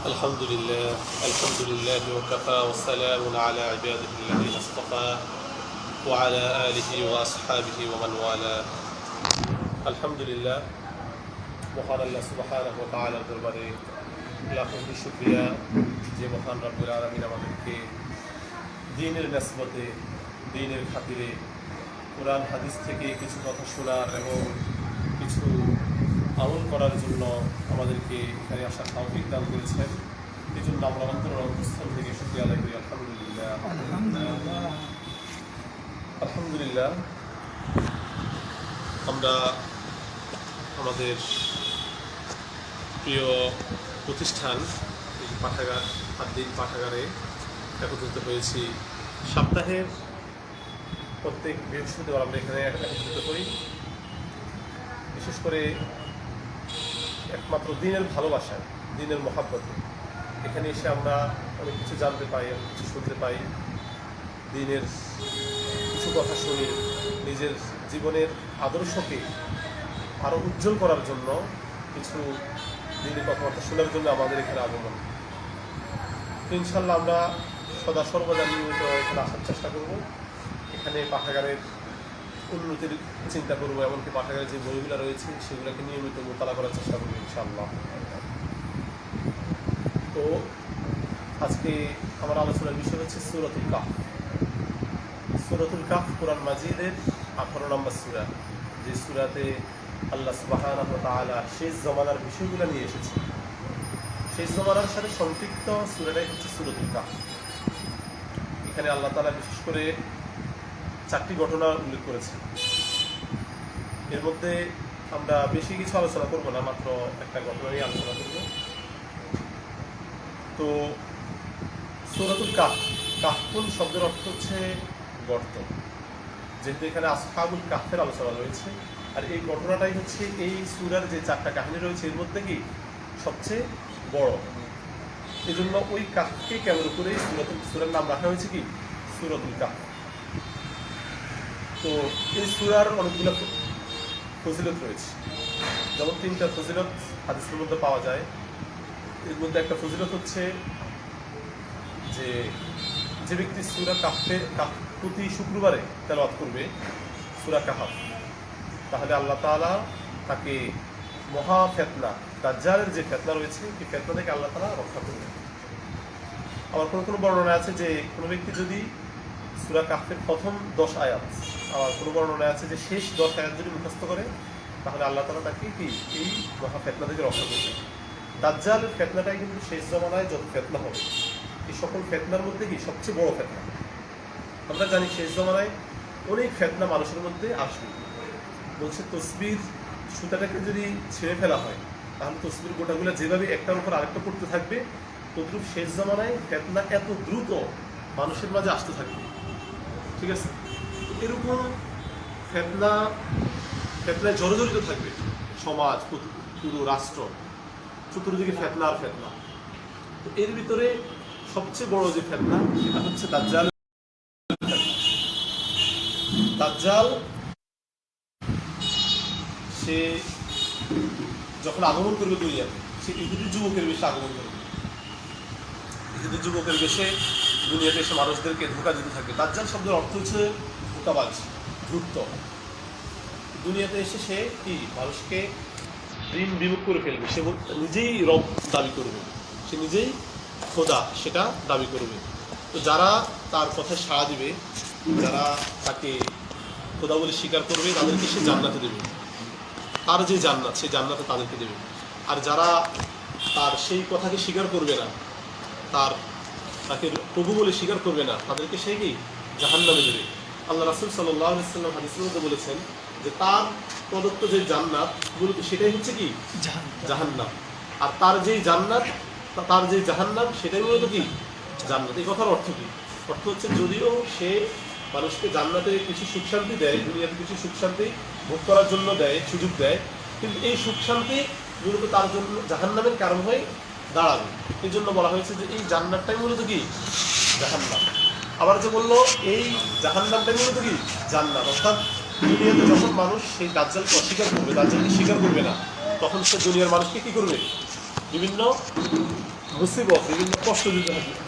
الحمد لله وكفى والسلام على عباده الذين اصطفى وعلى آله وأصحابه ومن والاه الحمد لله মহান আল্লাহ সুবহানাহু ওয়া তাআলার দরবারে লাখো শুকরিয়া যে মহান রব্বুল আলামিন আমাদেরকে দ্বীনের নিসবতে দ্বীনের খাতিরে কোরআন হাদিস থেকে কিছু কথা শোনার এবং কিছু আমল করার জন্য আমাদেরকে এখানে আসার তৌফিক দান করেছেন। এই জন্য আমরা অন্তরস্থল থেকে শুকরিয়া আদায় করি। আলহামদুলিল্লাহ আমরা আমাদের প্রিয় প্রতিষ্ঠান পাঠাগার আদ্দিন পাঠাগারে একত্রিত হয়েছি। সপ্তাহের প্রত্যেক বৃহস্পতিবার আমরা এখানে একত্রিত করি, বিশেষ করে একমাত্র দ্বীনের ভালোবাসায়, দ্বীনের মহাব্বতে। এখানে এসে আমরা অনেক কিছু জানতে পাই, অনেক কিছু শুনতে পাই, দ্বীনের কিছু কথা শুনি, নিজের জীবনের আদর্শকে আরও উজ্জ্বল করার জন্য কিছু দ্বীনের কথাবার্তা শোনার জন্য আমাদের এখানে আগমন। ইনশাল্লাহ আমরা সদা সর্বদা নিয়মিত এখানে আসার চেষ্টা করব। এখানে পাঠাগারের উন্নতির চিন্তা করবো, এমনকি পাঠাগারের যে বইগুলো রয়েছে সেগুলোকে নিয়মিত মোতালা করার চেষ্টা করবো ইনশাআল্লাহ। তো আজকে আমার আলোচনার বিষয় হচ্ছে সূরাতুল কাহফ। সূরাতুল কাহফ কোরআন মাজিদের 18 নম্বর সূরা, যে সূরাতে আল্লাহ সুবহানাহু ওয়া তাআলা শেষ জমানার বিষয়গুলো নিয়ে এসেছে। শেষ জমানার সাথে সম্পৃক্ত সূরাটাই হচ্ছে সূরাতুল কাহফ। এখানে আল্লাহ তাআলা বিশেষ করে 4টি ঘটনা উল্লেখ করেছে। এর মধ্যে আমরা বেশি কিছু আলোচনা করব না, মাত্র একটা ঘটনা নিয়ে আলোচনা করব। তো সূরাতুল কাহফ, কাহফুল শব্দের অর্থ হচ্ছে গর্ত, যেহেতু এখানে আসহাবুল কাহফের আলোচনা রয়েছে। আর এই ঘটনাটাই হচ্ছে এই সূরার যে 4টা কাহিনী রয়েছে এর মধ্যে কি সবচেয়ে বড়। এই জন্য ওই কাহফকে কেন্দ্র করে সূরার নাম রাখা হয়েছে কি সূরাতুল কাহফ। তো এই সূরার অনেকগুলো ফজিলত রয়েছে, যেমন 3টা ফজিলত হাদিসের মধ্যে পাওয়া যায়। এর মধ্যে একটা ফজিলত হচ্ছে যে ব্যক্তি সূরা কাহফ প্রতি শুক্রবারে তেলাওয়াত করবে সূরা কাহফ, তাহলে আল্লাহ তাআলা তাকে মহা ফিতনা, দাজ্জালের যে ফিতনা রয়েছে এই ফিতনা থেকে আল্লাহ তাআলা রক্ষা করবে। আবার কোনো বর্ণনা আছে যে কোনো ব্যক্তি যদি সূরা কাহফের প্রথম 10 আয়াত, আবার কোনো বর্ণনায় আছে যে শেষ 10 আয়াত যদি মুখস্থ করে তাহলে আল্লাহ তাআলা তাকে কি এই মহা ফিতনা থেকে রক্ষা করবে। দাজ্জালের ফিতনাটাই কিন্তু শেষ জমানায় যত ফিতনা হবে এই সকল ফিতনার মধ্যে কি সবচেয়ে বড় ফিতনা। আমরা জানি শেষ জমানায় অনেক ফিতনা মানুষের মধ্যে আসবে। বলছে তসবির সুতাটাকে যদি ছেড়ে ফেলা হয় তাহলে তসবির গোটাগুলো যেভাবে একটার উপর আরেকটা পড়তে থাকবে, তদ্রুপ শেষ জমানায় ফিতনা এত দ্রুত মানুষের মাঝে আসতে থাকবে। ঠিক আছে, এরকম ফিতনায় জর্জরিত থাকবে সমাজ, পুরো রাষ্ট্র, চতুর্দিকে ফিতনা আর ফিতনা। তো এর ভিতরে সবচেয়ে বড় যে ফিতনা সেটা হচ্ছে দাজ্জাল। দাজ্জাল সে যখন আগমন করবে দুনিয়াতে, সে ইহুদি যুবকের বেশে আগমন করবে। ইহুদি যুবকের বেশে দুনিয়াতে এসে মানুষদেরকে ধোঁকা দিতে থাকবে। দাজ্জাল শব্দের অর্থ হচ্ছে ধোঁকাবাজ, ধূর্ত। দুনিয়াতে এসে সে কি মানুষকে ঋণ বিমুখ করে ফেলবে, সে নিজেই রব দাবি করবে, সে নিজেই খোদা সেটা দাবি করবে। তো যারা তার কথায় সাড়া দিবে, যারা তাকে খোদা বলে স্বীকার করবে তাদেরকে সে জান্নাতে দেবে, তার যে জান্নাত সেই জান্নাতে তাদেরকে দেবে। আর যারা তার সেই কথাকে স্বীকার করবে না, তাকে প্রভু বলে স্বীকার করবে না, তাদেরকে সে কি জাহান্নামে দেবে। আল্লাহ রাসূল সাল্লাল্লাহু আলাইহি ওয়াসাল্লাম হাদিসের মধ্যে বলেছেন যে তার প্রদত্ত যে জান্নাত মূলত সেটাই হচ্ছে কি জাহান্নাম, আর তার যেই জান্নাত, তার যে জাহান্নাম সেটাই মূলত কি জান্নাত। এই কথার অর্থ কি? অর্থ হচ্ছে যদিও সে মানুষকে জান্নাতে কিছু সুখ শান্তি দেয়, দুনিয়াতে কিছু সুখ শান্তি ভোগ করার জন্য দেয়, সুযোগ দেয়, কিন্তু এই সুখ শান্তি মূলত তার জন্য জাহান্নামের কারণ হয়ে দাঁড়াবে। এই জন্য বলা হয়েছে যে এই জান্নাতটাই মূলত কি জাহান্নাম। আবার যে বললো এই জাহান্নামটাই মূলত কি জান্নাত। অর্থাৎ দুনিয়াতে যখন মানুষ সেই দাজ্জালকে অস্বীকার করবে, দাজ্জালকে স্বীকার করবে না, তখন সে দুনিয়ার মানুষকে কি করবে, বিভিন্ন মুসিবত, বিভিন্ন কষ্ট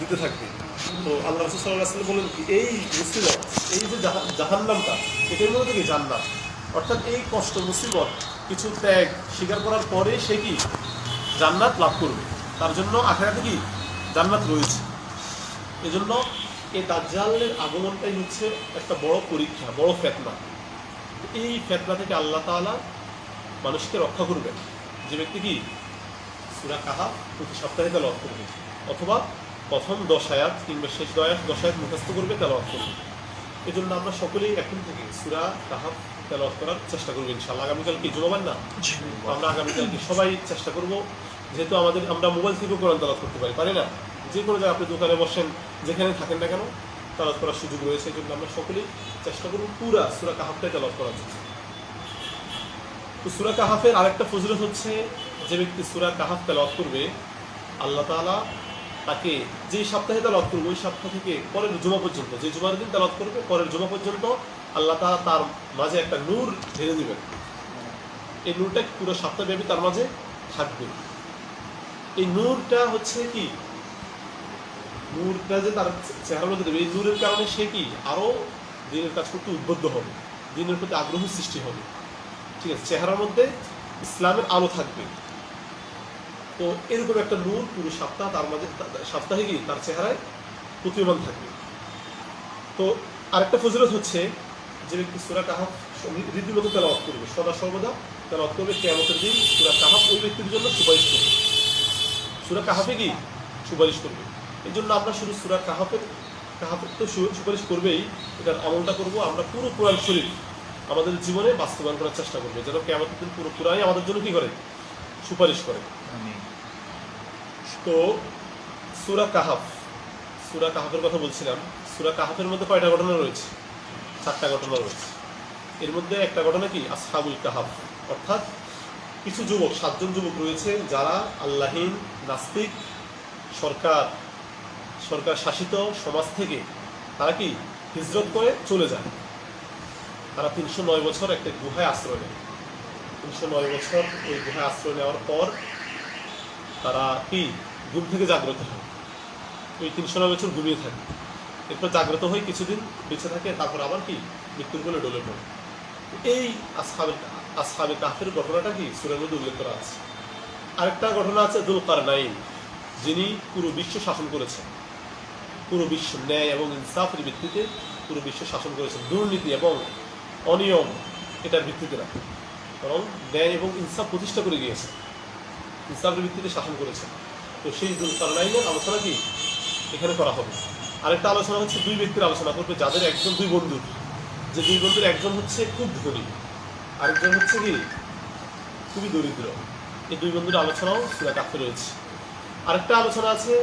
দিতে থাকবে। তো আল্লাহ রাসূল সাল্লাল্লাহু আলাইহি ওয়াসাল্লাম বলেন কি, এই মুসিবত, এই যে জাহান্নামটা, এটার মধ্যে থেকে জান্নাত। অর্থাৎ এই কষ্ট মুসিবত কিছু ত্যাগ স্বীকার করার পরে সে কি জান্নাত লাভ করবে, তার জন্য আখিরাতে কি জান্নাত রয়েছে। এজন্য এই দাজ্জালের আগমনটাই হচ্ছে একটা বড় পরীক্ষা, বড় ফিতনা। এই ফিতনা থেকে আল্লাহ তাআলা মানুষকে রক্ষা করবেন যে ব্যক্তি কি সূরা কাহাফ প্রতি সপ্তাহে তেলাওয়াত করবে, অথবা প্রথম 10 আয়াত কিংবা শেষ 10 আয়াত মুখস্থ করবে, তেলাওয়াত করবে। এই জন্য আমরা সকলেই এখন থেকে সূরা কাহাফ তেলাওয়াত করার চেষ্টা করবো ইনশাআল্লাহ। আগামীকাল কি জুমাবার না? আমরা আগামীকালকে সবাই চেষ্টা করব, যেহেতু আমরা মোবাইল থেকেও কোরআন তেলাওয়াত করতে পারি না? যে কোনো জায়গায় আপনি দোকানে বসেন, যেখানে থাকেন না কেন, তেলাওয়াত করার সুযোগ রয়েছে। এই জন্য আমরা সকলেই চেষ্টা করব পুরা সূরা কাহাফটাই তেলাওয়াত করার জন্য। তো সূরা কাহাফের আরেকটা ফজিলত হচ্ছে, যে ব্যক্তি সূরা কাহাফ তেলাওয়াত করবে, আল্লাহ তাআলা তাকে যেই সপ্তাহে তেলাওয়াত করবে ওই সপ্তাহ থেকে পরের জুমা পর্যন্ত, যে জুমার দিন তেলাওয়াত করবে পরের জুমা পর্যন্ত আল্লাহ তাআলা তার মাঝে একটা নূর ঢেলে দিবেন। এই নূরটা পুরো সপ্তাহব্যাপী তার মাঝে থাকবে। এই নূরটা হচ্ছে কি, নূরটা যে তার চেহারার মধ্যে দেবে, এই নূরের কারণে সে কি আরো দিনের কাজ করতে উদ্বুদ্ধ হবে, দিনের প্রতি আগ্রহ সৃষ্টি হবে। ঠিক আছে, চেহারার মধ্যে ইসলামের আলো থাকবে। তো এরকম একটা নূর পুরো সপ্তাহ তার মাঝে, সপ্তাহে কি তার চেহারায় প্রতীয়মান থাকবে। তো আরেকটা ফজিলত হচ্ছে, যে ব্যক্তি সূরা কাহাফ রীতিমতো তেলাওয়াত করবে, সদা সর্বদা তেলাওয়াত করবে, কিয়ামতের দিন সূরা কাহাফ ওই ব্যক্তির জন্য সুপারিশ করবে, সূরা কাহাফে কি সুপারিশ করবে। এই জন্য আমরা শুধু সূরা কাহাফের তো সুপারিশ করবেই, এটার আমলটা করব আমরা পুরো কোরআন শরীফ আমাদের জীবনে বাস্তবায়ন করার চেষ্টা করবো, যেন কিয়ামতের দিন পুরো কোরআনই আমাদের জন্য কি করে, সুপারিশ করে। তো সূরা কাহাফের কথা বলছিলাম। সূরা কাহাফের মধ্যে কয়টা ঘটনা রয়েছে? 4টা ঘটনা রয়েছে। এর মধ্যে একটা ঘটনা কি আসহাবুল কাহাফ, অর্থাৎ কিছু যুবক, 7 জন যুবক রয়েছে যারা আল্লাহীন, নাস্তিক, সরকার শাসিত সমাজ থেকে তারা কি হিজরত করে চলে যায়। তারা 309 বছর একটা গুহায় আশ্রয় নেয়। 309 বছর ওই গুহায় আশ্রয় নেওয়ার পর তারা কি ঘুম থেকে জাগ্রত হয়। ওই 309 বছর ঘুমিয়ে থাকে, এরপর জাগ্রত হয়ে কিছুদিন বেঁচে থাকে, তারপর আবার কি মৃত্যুর কোলে ডলে পড়ে। এই আসহাবে কাহফের ঘটনাটা কি সূরার মধ্যে উল্লেখ করা আছে। আরেকটা ঘটনা আছে যুলকারনাইন, যিনি পুরো বিশ্ব শাসন করেছেন, পুরো বিশ্ব ন্যায় এবং ইনসাফের ভিত্তিতে পুরো বিশ্ব শাসন করেছেন, দুর্নীতি এবং অনিয়ম এটার ভিত্তিতে না, বরং ন্যায় এবং ইনসাফ প্রতিষ্ঠা করে গিয়েছে, ইনসাফের ভিত্তিতে শাসন করেছেন। তো সেই যুলকারনাইনের আলোচনা কি এখানে করা হবে। আরেকটা আলোচনা হচ্ছে 2 ব্যক্তির আলোচনা করবে, যাদের একজন 2 বন্ধুর, যে 2 বন্ধুর একজন হচ্ছে খুব ধনী, আরেকজন হচ্ছে কি খুবই দরিদ্র। এই 2 বন্ধুর আলোচনাও সূরা কাহফে রয়েছে। আরেকটা আলোচনা আছে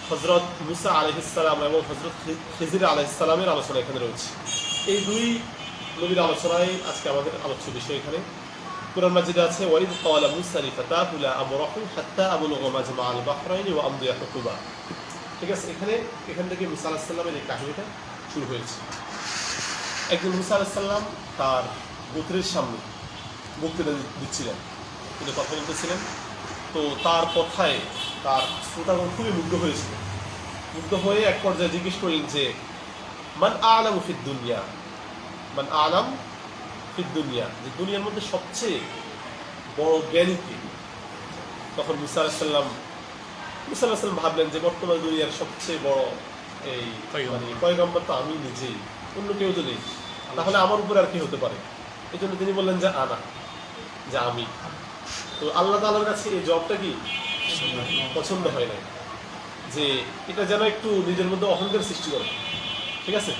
হযরত মুসা আলাইহিস সালাম এবং হযরত খিজির আলাইহিস সালামের আলোচনা এখানে রয়েছে। এই 2 নবীর আলোচনায় আজকে আমাদের আলোচ্য বিষয়। এখানে কুরআন মাজিদে আছে ওয়াইদ ক্বালা মুসা লিফাতাহু লা আবরাহু হাত্তা আবলুগা মাজমাআল বাহরাইনি ওয়া আমদিয়া হুকুবা। ঠিক আছে, এখান থেকে মুসা আলাইহিস সালামের এই কাহিনীটা শুরু হয়েছে। একদিন মুসা আলাইহিস সালাম তার গোত্রের সামনে বক্তৃতা দিচ্ছিলেন, তিনি কথা বলতেছিলেন। তো তার কথায় তার শ্রোতাগণ খুবই মুগ্ধ হয়েছিল। মুগ্ধ হয়ে এক পর্যায়ে জিজ্ঞেস করলেন যে মান আ'লামু ফিদ দুনিয়া, মান আ'লাম ফিদ দুনিয়া, যে দুনিয়ার মধ্যে সবচেয়ে বড় জ্ঞানী কে? তখন মুসা আলাইহিস সালাম ভাবলেন যে বর্তমান দুনিয়ার সবচেয়ে বড় এই পয়গম্বর তো আমি নিজেই, অন্য কেউ তো নেই, তাহলে আমার উপরে আর কি হতে পারে? এই জন্য তিনি বললেন যে যে আমি। তো আল্লাহ তাআলার কাছে এই জবটা কি পছন্দ হয় না, যে এটা যেন একটু নিজের মধ্যে অহংকার সৃষ্টি করে। ঠিক আছে,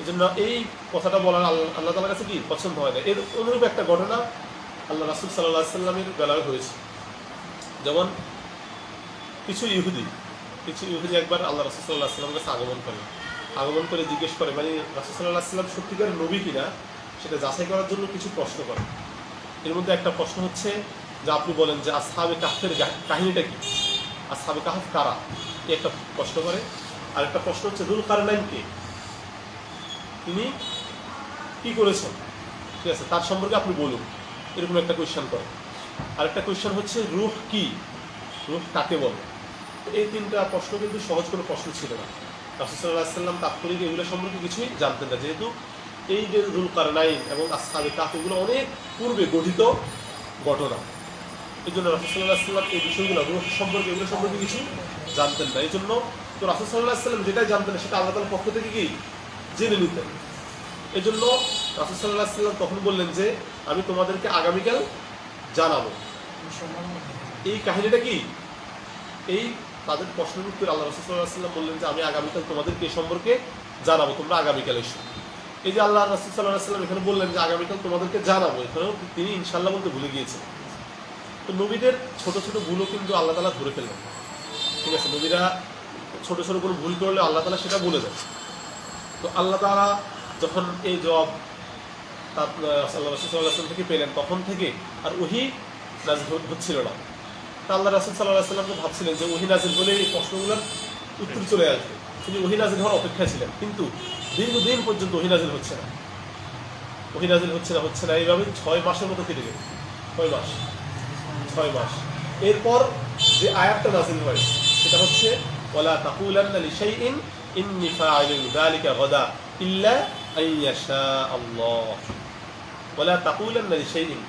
এই জন্য এই কথাটা বলার আল্লাহ তাআলার কাছে কি পছন্দ হয় না। এর অনুরূপ একটা ঘটনা আল্লাহ রাসূল সাল্লাল্লাহু আলাইহি ওয়াসাল্লামের বেলায় হয়েছে। যেমন কিছু ইহুদি একবার আল্লাহ রাসূল সাল্লাল্লাহু আলাইহি ওয়াসাল্লামের কাছে আগমন করে জিজ্ঞেস করে, মানে রাসূল সাল্লাল্লাহু আলাইহি ওয়াসাল্লাম সত্যিকার নবী কিনা সেটা যাচাই করার জন্য কিছু প্রশ্ন করে। এর মধ্যে একটা প্রশ্ন হচ্ছে যে আপনি বলেন যে আসহাবে কাহফের কাহিনীটা কি, আসহাবে কাহফ কারা, এই একটা প্রশ্ন করে। আর একটা প্রশ্ন হচ্ছে যুলকারনাইন কে, তিনি কি করেছেন, ঠিক আছে, তার সম্পর্কে আপনি বলুন, এরকম একটা কোয়েশ্চেন করে। আরেকটা কোয়েশ্চেন হচ্ছে রূহ কি, রূহ কাকে বলে? এই তিনটা প্রশ্ন কিন্তু সহজ কোনো প্রশ্ন ছিল না। রাসূল সাল্লাল্লাহু আলাইহি ওয়াসাল্লাম তাৎক্ষণিক এগুলো সম্পর্কে কিছুই জানতেন না, যেহেতু এই যে যুলকারনাইন এবং আসহাবে কাহফ এগুলো অনেক পূর্বে গঠিত ঘটনা। এই জন্য রাসূল সাল্লাল্লাহু আলাইহি ওয়াসাল্লাম এই বিষয়গুলো রূহ সম্পর্কে এগুলো সম্পর্কে কিছু জানতেন না। এই জন্য তো রাসূল সাল্লাল্লাহু আলাইহি ওয়াসাল্লাম যেটাই জানতেন সেটা আল্লাহ তাআলার পক্ষ থেকে কি জেনে নিতেন। এই জন্য রাসূল সাল্লাল্লাহু আলাইহি ওয়াসাল্লাম তখন বললেন যে আমি তোমাদেরকে আগামীকাল জানাবো। এই কাহিনীটা কি? এই তাদের প্রশ্নের উত্তরে আল্লাহ রাসূল সাল্লাল্লাহু আলাইহি ওয়াসাল্লাম বললেন যে আমি আগামীকাল তোমাদেরকে এই সম্পর্কে জানাবো, তোমরা আগামীকাল এসো। এই যে আল্লাহ রাসূল সাল্লাল্লাহু আলাইহি ওয়াসাল্লাম এখানে বললেন যে আগামীকাল তোমাদেরকে জানাবো, এখানেও তিনি ইনশাআল্লাহ বলতে ভুলে গিয়েছেন। তো নবীদের ছোট ছোট ভুলও কিন্তু আল্লাহ তাআলা ধরে ফেললেন। ঠিক আছে, নবীরা ছোট ছোট কোনো ভুল করলে আল্লাহ তাআলা সেটা বলে দেন। তো আল্লাহ তাআলা যখন এই জবাব তার আল্লাহ রাসূল সাল্লাল্লাহু আলাইহি ওয়াসাল্লাম থেকে পেলেন, তখন থেকে আর ওহী নাযিল হচ্ছিল না। তা আল্লাহ রাসূল সাল্লাল্লাহু আলাইহি ওয়াসাল্লাম ভাবছিলেন যে ওহী নাযিল হলে এই প্রশ্নগুলোর উত্তর চলে আসবে। তিনি ওহী নাযিল হওয়ার অপেক্ষায় ছিলেন, কিন্তু দীর্ঘদিন পর্যন্ত ওহী নাযিল হচ্ছে না, ওহী নাযিল হচ্ছে না। এইভাবে 6 মাসের মতো কেটে গেল। 6 মাস। এরপর যে আয়াতটা নাযিল হয় সেটা হচ্ছে ওয়ালা তাকুলান্না লিশাইইন ইন্নী ফাআইলুন যালিকা গাদা ইল্লা আইয়াশা আল্লাহ। ওয়ালা তাকুলান্না লিশাইইন,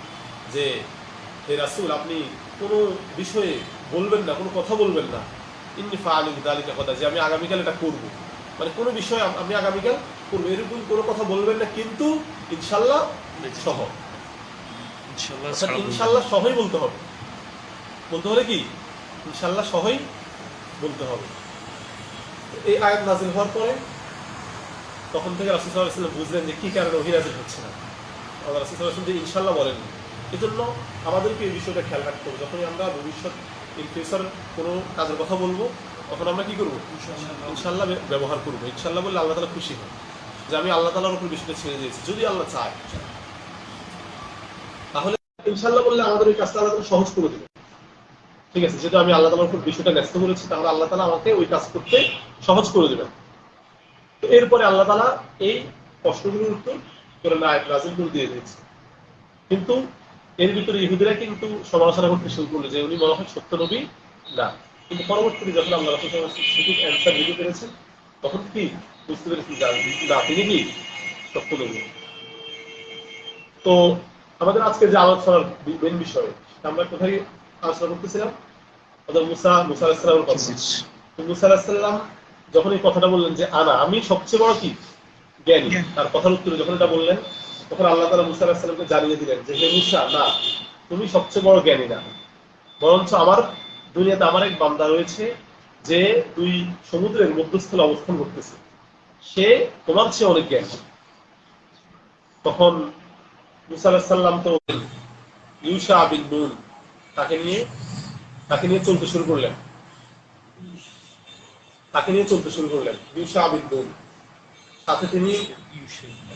যে হে রাসূল আপনি কোনো বিষয়ে বলবেন না, কোনো কথা বলবেন না, ইন্নী ফাআইলুন যালিকা গাদা, যে আমি আগামীকাল এটা করব। মানে কোনো বিষয় আমি আগামীকাল করব, এরকম কোনো কথা বলবেন না, কিন্তু ইনশাআল্লাহ সহ। ইনশাআল্লাহ সহই বলতে হবে। বলতে হলে কি ইনশাআল্লাহ সহই বলতে হবে। এই আয়াত নাযিল হওয়ার পরে তখন থেকে রাসূল সাল্লাল্লাহু আলাইহি ওয়াসাল্লাম বুঝলেন যে কি কারণে ওহী নাযিল হচ্ছে না। আল্লাহ রাসূল সাল্লাল্লাহু আলাইহি ওয়াসাল্লাম যে ইনশাআল্লাহ বলেননি। এজন্য আমাদেরকে এই বিষয়টা খেয়াল রাখতে হবে। যখনই আমরা ভবিষ্যৎ ইন ফিউচার কোনো কাজের কথা বলবো, তখন আমরা কি করব? ইনশাআল্লাহ ব্যবহার করব। ইনশাআল্লাহ বললে আল্লাহ তাআলা খুশি হন যে আমি আল্লাহ তাআলার উপর বিষয়টা ছেড়ে দিয়েছি, যদি আল্লাহ চায়। তাহলে ইনশাআল্লাহ বললে আমাদের ওই কাজটা আল্লাহ তাআলা সহজ করে দেবে। ঠিক আছে, যেহেতু আমি আল্লাহ তাআলার উপর বিষয়টা ন্যস্ত করেছি, তাহলে আল্লাহ তাআলা আমাকে ওই কাজ করতে সহজ করে দেবেন। তো এরপরে আল্লাহ তাআলা এই প্রশ্নগুলোর উত্তর কোরআনে আয়াত নাযিল করে দিয়ে দিয়েছে। কিন্তু এর ভিতরে ইহুদিরা কিন্তু সমালোচনা করতে শুরু করলো যে উনি মনে হয় সত্য নবী না। কিন্তু পরবর্তীতে যখন আল্লাহ রাসূল সাল্লাল্লাহু আলাইহি ওয়াসাল্লাম সঠিক অ্যানসার দিতে পেরেছেন, তখন কি বুঝতে পেরেছেন যে না, তিনি কি সত্য নবী। তো আমাদের আজকে যে আলোচনার মেন বিষয়, আমরা কোথায় আলোচনা করতেছিলাম? মুসা আলাইহিস সালামের কথা। মুসা আলাইহিস সালাম যখন এই কথাটা বললেন যে আমি সবচেয়ে বড় কি জ্ঞানী, তার কথার উত্তরে যখন এটা বললেন, তখন আল্লাহ তাআলা মুসা আলাইহিস সালামকে জানিয়ে দিলেন যে হে মুসা, না, তুমি সবচেয়ে বড় জ্ঞানী না, বরঞ্চ আমার দুনিয়াতে আমার এক বান্দা রয়েছে যে 2 সমুদ্রের মধ্যস্থলে অবস্থান করতেছে, সে তোমার চেয়ে অনেক জ্ঞানী। তখন মুসা আলাইহিস সালাম তো ইউশা বিন নুন তাকে নিয়ে চলতে শুরু করলেন। ইউশা বিন নুন, সাথে তিনি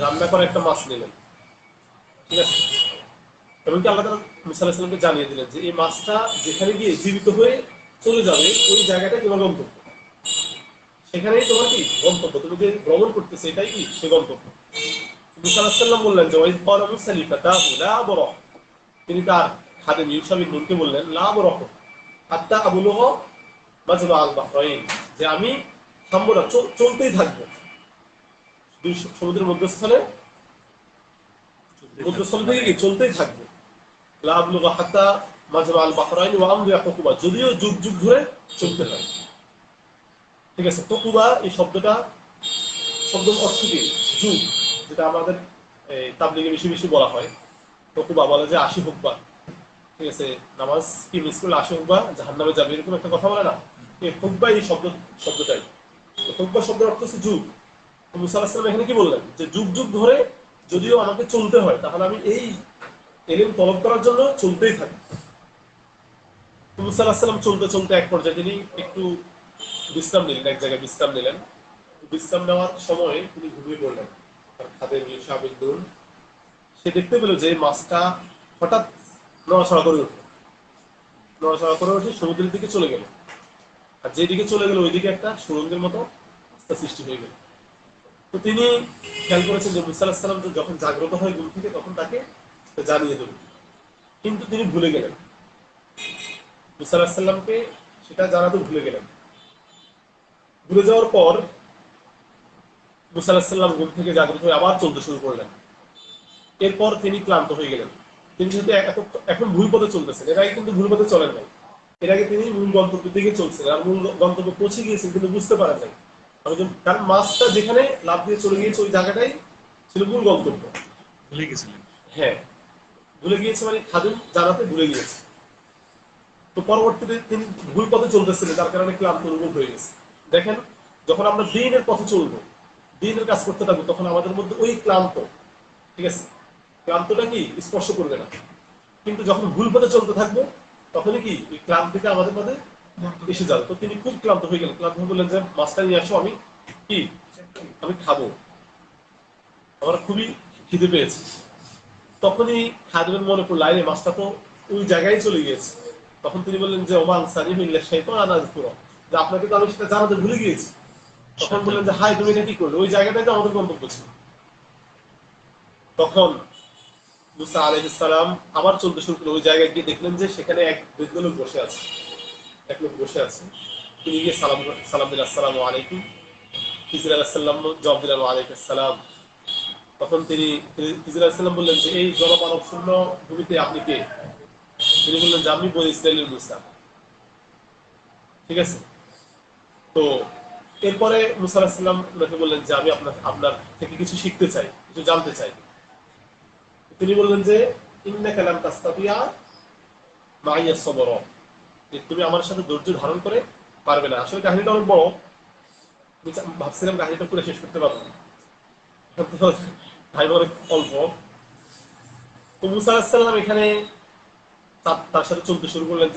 রান্না করে একটা মাছ নিলেন। ঠিক আছে, এমনকি আল্লাহ তাআলা মুসা আলাইহিস সালামকে জানিয়ে দিলেন যে এই মাছটা যেখানে গিয়ে জীবিত হয়ে চলে যাবে, ওই জায়গাটা তোমার গন্তব্য, সেখানেই তোমার কি গন্তব্য, তুমি যে ভ্রমণ করতেছে এটাই কি সে গন্তব্য। মুসা আলাইহিস সালাম বললেন যে ওয়াইদ ক্বালা মুসা লিফাতাহু লা আবরাহ, তিনি তার খাদেম ইউশা বিন নুনকে বললেন লা আবরাহ হাত্তা আবলুগা মাজমা আল বাহরাইন, যে আমি থামবো না, চলতেই থাকবো 2 সমুদ্রের মধ্যস্থলে থেকে কি চলতেই থাকবো। লা আবলুগা হাত্তা মাজমা আল বাহরাইন ওয়া আমদিয়া হুকুবা, যদিও যুগ যুগ ধরে চলতে হয়। ঠিক আছে, হুকুবা এই শব্দের অর্থ কি? যুগ, যেটা আমাদের তাবলীগে বেশি বলা হয়। হুকুবা বলে যে 80 হুকবা। ঠিক আছে, নামাজ কি মিস করলে 80 হুকবা জাহান্নামে যাবে, এরকম একটা কথা বলে না? এই হুকবা এই শব্দটাই। হুকবা শব্দের অর্থ হচ্ছে যুগ। মুসা আলাইহিস সালাম এখানে কি বললেন যে যুগ যুগ ধরে যদিও আমাকে চলতে হয়, তাহলে আমি এই ইলম তলব করার জন্য চলতেই থাকি। মুসা আলাইহিস সালাম চলতে এক পর্যায়ে তিনি একটু বিশ্রাম নিলেন, এক জায়গায় বিশ্রাম নিলেন। বিশ্রাম নেওয়ার সময় তিনি ঘুমিয়ে পড়লেন। তার খাদেম ইউশা বিন নুন সে দেখতে পেল যে মাছটা হঠাৎ নড়াচড়া করে উঠে সমুদ্রের দিকে চলে গেল। আর যেদিকে চলে গেল ওইদিকে একটা সুরঙ্গের মতো রাস্তা সৃষ্টি হয়ে গেল। তো তিনি খেয়াল করেছেন যে মুসা আলাইহিস সালাম যখন জাগ্রত হয় ঘুম থেকে, তখন তাকে জানিয়ে দেবেন, কিন্তু তিনি ভুলে গেলেন। মুসা আলাইহিস সালামকে সেটা জানাতে ভুলে গেলেন। ভুলে যাওয়ার পর মুসা আলাইহিস সালাম ঘুম থেকে জাগ্রত হয়ে আবার চলতে শুরু করলেন। এরপর তিনি ক্লান্ত হয়ে গেলেন। তিনি যেহেতু এখন ভুল পথে চলতেছেন, এর আগে কিন্তু ভুল পথে চলেন নাই। এর আগে তিনি মূল গন্তব্যের দিকে চলছেন, আর মূল গন্তব্যে পৌঁছে গিয়েছেন কিন্তু বুঝতে পারেন নাই। কারণ মাছটা যেখানে লাফ দিয়ে চলে গিয়েছে ওই জায়গাটাই ছিল মূল গন্তব্য। ভুলে গেছিলেন। হ্যাঁ, ভুলে গিয়েছে মানে খাদিম জানাতে ভুলে গিয়েছে। তো পরবর্তীতে তিনি ভুল পথে চলতেছিলেন, তার কারণে ক্লান্ত অনুভব হয়ে গেছে। দেখেন, যখন আমরা দিনের পথে চলবো, দিনের কাজ করতে থাকবো, তখন আমাদের মধ্যে ওই ক্লান্ত, ঠিক আছে, ক্লান্তটা কি স্পর্শ করবে না। কিন্তু যখন ভুল পথে চলতে থাকবো, তখনই কি ওই ক্লান্তিটা আমাদের মধ্যে এসে যাবে। তো তিনি খুব ক্লান্ত হয়ে গেলেন। ক্লান্ত হয়ে বললেন যে মাছটা নিয়ে আসো, আমি খাবো, আমার খুবই খিদে পেয়েছে। তখনই খাদিমের মনে পড়লো, আরে মাছটা তো ওই জায়গায় চলে গিয়েছে। তখন তিনি বললেন যে ওমান সানি মিল্লা শাইতান আনাজ পুরো, যে আপনাকে তো আমি সেটা জানাতে ভুলে গিয়েছি। তখন বললেন যে হাই, তুমি এটা কি করলে, ওই জায়গাটাই তো আমাদের গন্তব্য ছিল। তখন মুসা আলাইহিস সালাম আবার চলতে শুরু করলেন। ওই জায়গায় গিয়ে দেখলেন যে সেখানে এক বৃদ্ধ লোক বসে আছে, এক লোক বসে আছে। তিনি গিয়ে সালাম দিলেন, আসসালামু আলাইকুম। খিজির আলাইহিস সালাম জবাব দিলেন, ওয়ালাইকুম আসসালাম। তখন খিজির আলাইহিস সালাম বললেন যে এই জলমানব শূন্য ভূমিতে আপনি কে? তিনি বললেন যে আমি বনি ইসরাইলের মুসা। ঠিক আছে। তো এরপরে মুসা আলাইহিস সালাম বললেন যে আমি আপনার থেকে কিছু শিখতে চাই, কিছু জানতে চাই। তিনি বললেন যে ইন্নাকা লান তাস্তাতিয়া মাইয়া সবরা, যে তুমি আমার সাথে ধৈর্য ধারণ করে পারবে না। আসলে কাহিনীটা অনেক বড়, ভাবছিলাম কাহিনীটা পুরো শেষ করতে পারবো না, অনেক অল্প। তো মুসা আলাইহিস সালাম এখানে তার সাথে চলতে শুরু করলেন।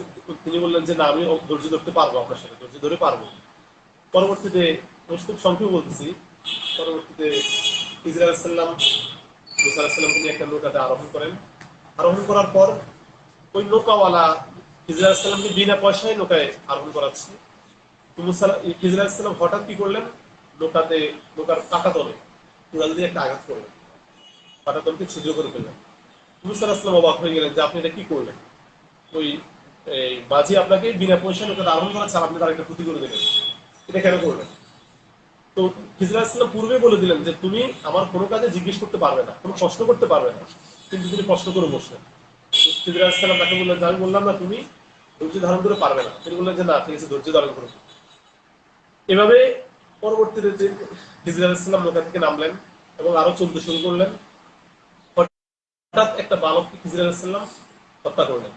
তিনি বললেন যে না, আমি ধৈর্য ধরতে পারবো, আপনার সাথে ধৈর্য ধরে পারবো। পরবর্তীতে খুব সংক্ষেপে বলতেছি, পরবর্তীতে খিজির আলাইহিস সালাম মুসা আলাইহিস সালামকে নিয়ে একটা নৌকাতে আরোহণ করেন। আরোহণ করার পর ওই নৌকাওয়ালা খিজির আলাইহিস সালামকে বিনা পয়সায় নৌকায় আরোহণ করাচ্ছে। খিজির আলাইহিস সালাম হঠাৎ কি করলেন, নৌকার পাকাতলে কুড়াল দিয়ে একটা আঘাত করলেন, পাকাতলকে ছিদ্র করে ফেললেন। মুসা আলাইহিস সালাম অবাক হয়ে গেলেন যে আপনি এটা কি করলেন, ওই মাঝি আপনাকে বিনা পয়সায় নৌকাতে আরোহণ করাচ্ছে, আর আপনি তার একটা ক্ষতি করে দেবেন, এটা কেন করলেন? তো খিজির আলাইহিস সালাম পূর্বে বলে দিলেন যে তুমি আমার কোনো কাজে জিজ্ঞেস করতে পারবে না, কোনো প্রশ্ন করতে পারবে না, কিন্তু তিনি প্রশ্ন করে বসলেন। খিজির আলাইহিস সালাম তাকে বললেন যে আমি বললাম না তুমি ধৈর্য ধারণ করে পারবে না। তিনি বললেন যে না, ঠিক আছে, ধৈর্য ধারণ করো। এভাবে পরবর্তীতে খিজির আলাইহিস সালাম নৌকা থেকে নামলেন এবং আরো চলতে শুরু করলেন। হঠাৎ একটা বালককে খিজির আলাইহিস সালাম হত্যা করলেন।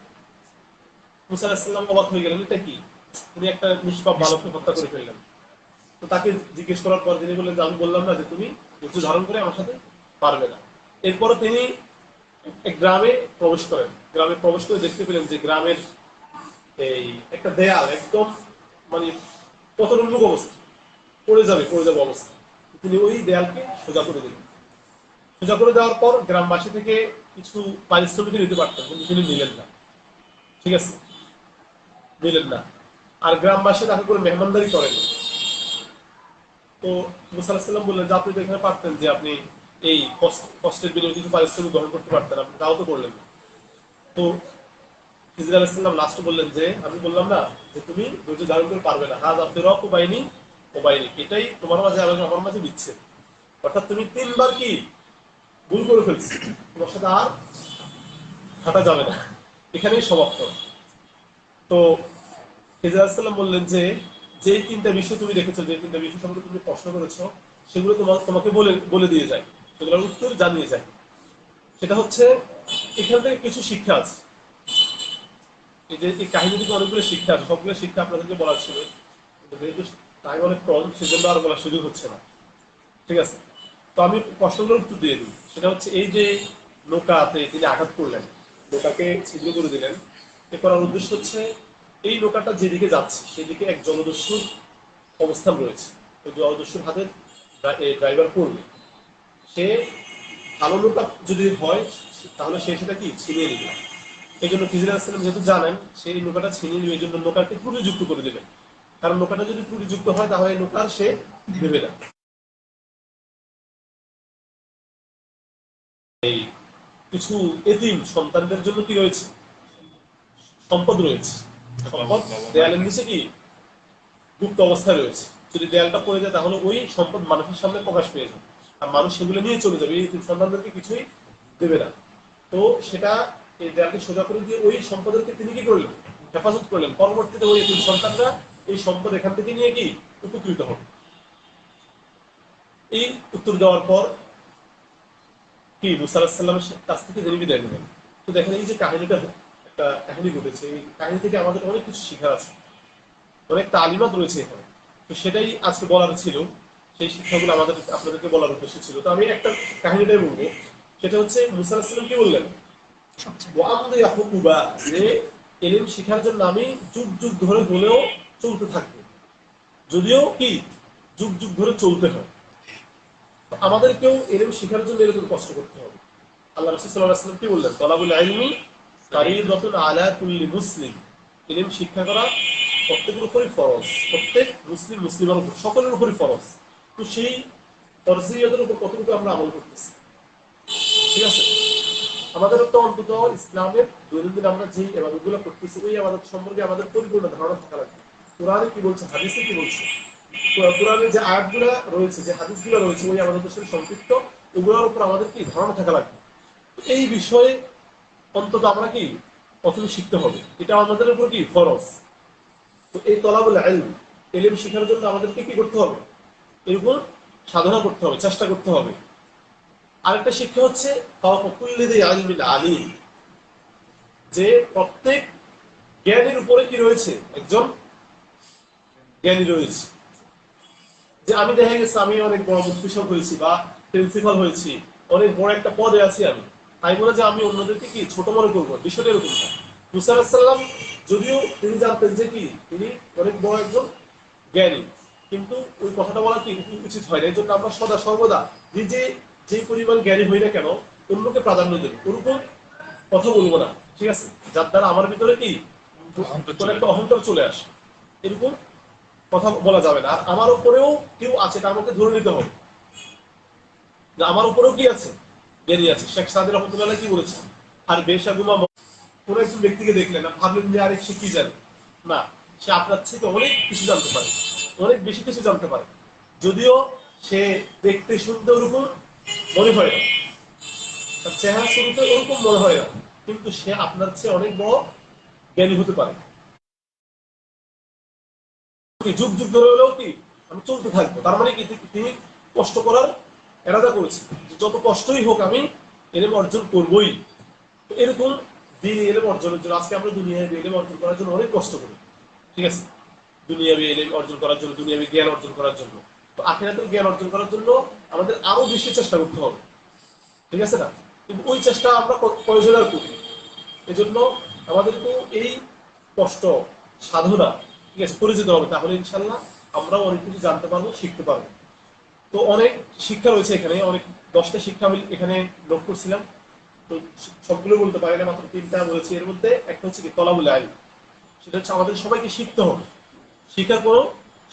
মুসা আলাইহিস সালাম অবাক হয়ে গেলেন, এটা কি? তিনি একটা নিষ্পাপ বালককে হত্যা করে ফেললেন। তো তাকে জিজ্ঞেস করার পর তিনি বললেন যে আমি বললাম না যে তুমি ধৈর্য ধারণ করে আমার সাথে পারবে না। এরপরে তিনি এক গ্রামে প্রবেশ করেন। গ্রামে প্রবেশ করে দেখতে পেলেন যে গ্রামের এই একটা দেয়াল একদম মানে পতনোন্মুখ অবস্থা, পড়ে যাবে অবস্থা। তিনি ওই দেয়ালকে সোজা করে দিলেন। সোজা করে দেওয়ার পর গ্রামবাসী থেকে কিছু পারিশ্রমিক নিতে পারতেন, কিন্তু তিনি নিলেন না। ঠিক আছে, নিলেন না। আর গ্রামবাসী তাকে করে মেহমানদারি করেন। তো মুসা আলাইহিস সালাম বললেন যে আপনি তো এখানে পারতেন যে আপনি এই কষ্টের বিনিময়ে কিছু পারিশ্রমিক গ্রহণ করতে পারতেন, আপনি তাও তো করলেন না। তো খিজির আলাইহিস সালাম লাস্টে বললেন যে আমি বললাম না যে তুমি ধৈর্য ধারণ করে পারবে না, হাজ আপনি রক ও বাইনি, এটাই তোমার মাঝে এবং আমার মাঝে বিচ্ছেদ। অর্থাৎ তুমি তিনবার কি ভুল করে ফেলছি, তোমার সাথে আর হাঁটা যাবে না, এখানেই সমাপ্ত। তো খিজির আলাইহিস সালাম বললেন যে যে তিনটা বিষয় তুমি দেখেছো, যে তিনটা বিষয় সম্পর্কে তুমি প্রশ্ন করেছো, সেগুলো তোমাকে বলে দিয়ে যায়, সেগুলোর উত্তর জানিয়ে যায়। সেটা হচ্ছে এখান থেকে কিছু শিক্ষা আছে। এই যে এই কাহিনী থেকে অনেকগুলো শিক্ষা আছে, সবগুলো শিক্ষা আপনাদেরকে বলার ছিল, কিন্তু যেহেতু টাইম অনেক কম, সেজন্য আর বলার সুযোগ হচ্ছে না। ঠিক আছে, তো আমি প্রশ্নগুলোর উত্তর দিয়ে দিই। সেটা হচ্ছে এই যে নৌকাতে তিনি আঘাত করলেন, নৌকাকে ছিদ্র করে দিলেন, এ করার উদ্দেশ্য হচ্ছে এই নৌকাটা যেদিকে যাচ্ছে সেদিকে এক জলদস্যুর অবস্থান রয়েছে। ওই জলদস্যুর হাতে ড্রাইভার পড়বে, সে ভালো নৌকা যদি হয় তাহলে সে সেটা কি ছিনিয়ে নিবে। এই জন্য খিজির আলাইহিস সালাম যেহেতু জানেন সেই নৌকাটা ছিনিয়ে নিবে, এই জন্য নৌকাকে ত্রুটিযুক্ত করে দেবেন। কারণ নৌকাটা যদি ত্রুটিযুক্ত হয় তাহলে নৌকার সে দেবে না। এই কিছু এতিম সন্তানদের জন্য কি রয়েছে, সম্পদ রয়েছে। সম্পদ দেয়ালের নিচে কি গুপ্ত অবস্থায় রয়েছে। যদি দেয়ালটা পড়ে যায় তাহলে ওই সম্পদ মানুষের সামনে প্রকাশ পেয়ে যাবে, আর মানুষ সেগুলো নিয়ে চলে যাবে, এই সন্তানদেরকে কিছুই দেবে না। তো সেটা এই দেয়ালকে সোজা করে দিয়ে ওই সম্পদেরকে তিনি কি করলেন, হেফাজত করলেন। পরবর্তীতে ওই সন্তানরা এই সম্পদ এখান থেকে নিয়ে কি উপকৃত হবে। এই উত্তর দেওয়ার পর কি মুসা আলাইহিস সালামের কাছ থেকে তিনি বিদায় নেবেন। তো দেখেন এই যে কাহিনীটা একটা কাহিনী ঘটেছে, এই কাহিনী থেকে আমাদের অনেক কিছু শেখার আছে, অনেক তালিমাত রয়েছে এখানে। তো সেটাই আজকে বলার ছিল, সেই শিক্ষাগুলো আমাদের আপনাদেরকে বলার উদ্দেশ্য ছিল। তো আমি একটা কাহিনীটাই বলবো, সেটা হচ্ছে মুসা আলাইহিস সালাম কি বললেন, যে এলিম শিখার জন্য আমি যুগ যুগ ধরে হলেও চলতে থাকবো, যদিও কি যুগ যুগ ধরে চলতে হয়। আমাদেরকেও এলিম শিখার জন্য এরকম কষ্ট করতে হবে। আল্লাহ রাসূল সাল্লাল্লাহু আলাইহি ওয়াসাল্লাম কি বললেন, তালাবুল ইলমি ফারিদাতুন আলা কুল্লি মুসলিম, এলিম শিক্ষা করা প্রত্যেকের উপরই ফরজ, প্রত্যেক মুসলিম মুসলিমের উপর, সকলের উপরই ফরজ। তো সেই ফরজিয়তের উপর কতটুকু আমরা আমল করতেছি, ঠিক আছে? আমাদের তো অন্তত ইসলামের দৈনন্দিন আমরা যে ইবাদতগুলো করতেছি ওই ইবাদত সম্পর্কে আমাদের পরিপূর্ণ ধারণা থাকা লাগবে। কোরআনে কি বলছে, হাদিসে কি বলছে, কোরআনে যে আয়াতগুলো রয়েছে, যে হাদিসগুলো রয়েছে ওই ইবাদতের সাথে সম্পৃক্ত, ওগুলোর উপর আমাদের কি ধারণা থাকা লাগবে। এই বিষয়ে অন্তত আমরা কি প্রথমে শিখতে হবে, এটা আমাদের উপর কি ফরজ। তো এই তলাবুল ইলম, ইলম শেখার জন্য আমাদেরকে কি করতে হবে, এর উপর সাধনা করতে হবে, চেষ্টা করতে হবে। আরেকটা শিক্ষা হচ্ছে আলিম, যে প্রত্যেক জ্ঞানের উপরে কি রয়েছে, একজন জ্ঞানী রয়েছে। যে আমি দেখা গেছে আমি অনেক বড় মুফতি সাহেব হয়েছি বা প্রিন্সিপাল হয়েছি, অনেক বড় একটা পদে আছি, আমি তাই বলে যে আমি অন্যদেরকে কি ছোট মনে করবো, বিষয়টা এরকম না। মুসা আলাইহিস সালাম যদিও তিনি জানতেন যে কি তিনি অনেক বড় একজন জ্ঞানী, কিন্তু ওই কথাটা বলা কি উচিত হয় না। এই জন্য আমরা সদা সর্বদা নিজে যে পরিমাণ জ্ঞানী হই না কেন অন্যকে প্রাধান্য দেব, ওরকম কথা বলবো না, ঠিক আছে? যার দ্বারা আমার ভিতরে কি কোনো একটা অহংকার চলে আসে, এরকম কথা বলা যাবে না। আর আমার উপরেও কেউ আছে, তার মধ্যে ধরে নিতে হবে যে আমার উপরেও কি আছে, জ্ঞানী আছে। শেখ সাদি রহমতুল্লাহ কি বলেছেন, আর বেশাগুমা কোন একজন ব্যক্তিকে দেখলেন না ভাবলেন যে আরেক সে কি জানে, না, সে আপনার থেকে অনেক কিছু জানতে পারে, অনেক বেশি কিছু জানতে পারে, যদিও সে দেখতে শুনতে ওরকম মনে হয় না, তার চেহারা শুনতে ওরকম মনে হয় না, কিন্তু সে আপনার চেয়ে অনেক বড় জ্ঞানী হতে পারে। যুগ যুগ ধরে হলেও কি আমি চলতে থাকবো, তার মানে কি তিনি কষ্ট করার এরাদা করেছে, যত কষ্টই হোক আমি এলেম অর্জন করবোই। এরকম দিন এলেম অর্জনের জন্য আজকে আমরা দুনিয়ায় এলেম অর্জন করার জন্য অনেক কষ্ট করি, ঠিক আছে? দুনিয়াবি এলেম অর্জন করার জন্য, দুনিয়াবি জ্ঞান অর্জন করার জন্য। তো আখিরাতের জ্ঞান অর্জন করার জন্য আমাদের আরো বেশি চেষ্টা করতে হবে, ঠিক আছে না? কিন্তু ওই চেষ্টা আমরা প্রয়োজন আর করি। এজন্য আমাদেরকে এই কষ্ট সাধনা, ঠিক আছে, করে যেতে হবে, তাহলে ইনশাল্লাহ আমরাও অনেক কিছু জানতে পারবো, শিখতে পারবো। তো অনেক শিক্ষা রয়েছে এখানে, অনেক 10টা শিক্ষা আমি এখানে নোট করছিলাম, তো সবগুলো বলতে পারি না, মাত্র 3টা বলেছি। এর মধ্যে একটা হচ্ছে কি তলাবুল ইলম, সেটা হচ্ছে আমাদের সবাইকে শিখতে হবে, শিক্ষার কোনো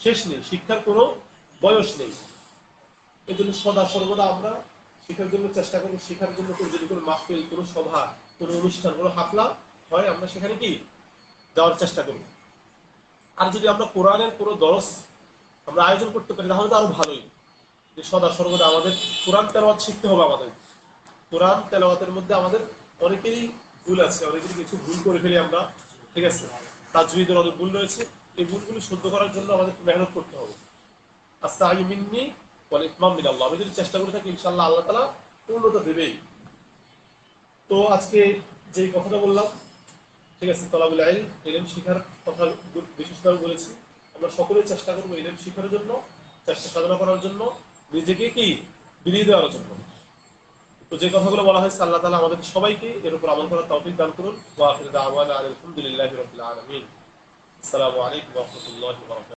শেষ নেই, শিক্ষার কোনো বয়স নেই। এই জন্য সদা সর্বদা আমরা শিক্ষার জন্য চেষ্টা করবো, শিক্ষার জন্য যদি কোনো মাহফিল, কোনো সভা, কোনো অনুষ্ঠান, কোনো হাফলা হয় আমরা সেখানে কি যাওয়ার চেষ্টা করব। আর যদি আমরা কোরআনের কোনো দরস আমরা আয়োজন করতে পারি তাহলে তো আরো ভালোই, যে সদা সর্বদা আমাদের কোরআন তেলাওয়াত শিখতে হবে। আমাদের কোরআন তেলাওয়াতের মধ্যে আমাদের অনেকেরই ভুল আছে, অনেকেরই কিছু ভুল করে ফেলি আমরা, ঠিক আছে? তাজউীদের অনেক ভুল রয়েছে, এই ভুলগুলো শুদ্ধ করার জন্য আমাদের মেহনত করতে হবে। আস্তাগফিরু মিন্নি ওয়াল ইতমাম মিনাল্লাহ, আমি যদি চেষ্টা করে থাকি ইনশাআল্লাহ আল্লাহ তাআলা পূর্ণতা দেবেই। তো আজকে যে কথাটা বললাম, ঠিক আছে, তলাবুল ইলম, ইলম শিখার কথা বিশেষভাবে বলেছি। আমরা সকলেই চেষ্টা করবো ইলম শিখার জন্য, চেষ্টা সাধনা করার জন্য, নিজেকে কি বিলিয়ে দেওয়ার জন্য। তো যে কথাগুলো বলা হয়েছে আল্লাহ তাআলা আমাদের সবাইকে এর উপর আমল করার তৌফিক দান করুন। ওয়া আখিরু দাওয়ানা আলহামদুলিল্লাহি রাব্বিল আলামিন। আসসালামু আলাইকুম ওয়া রাহমাতুল্লাহি ওয়া বারাকাতুহু।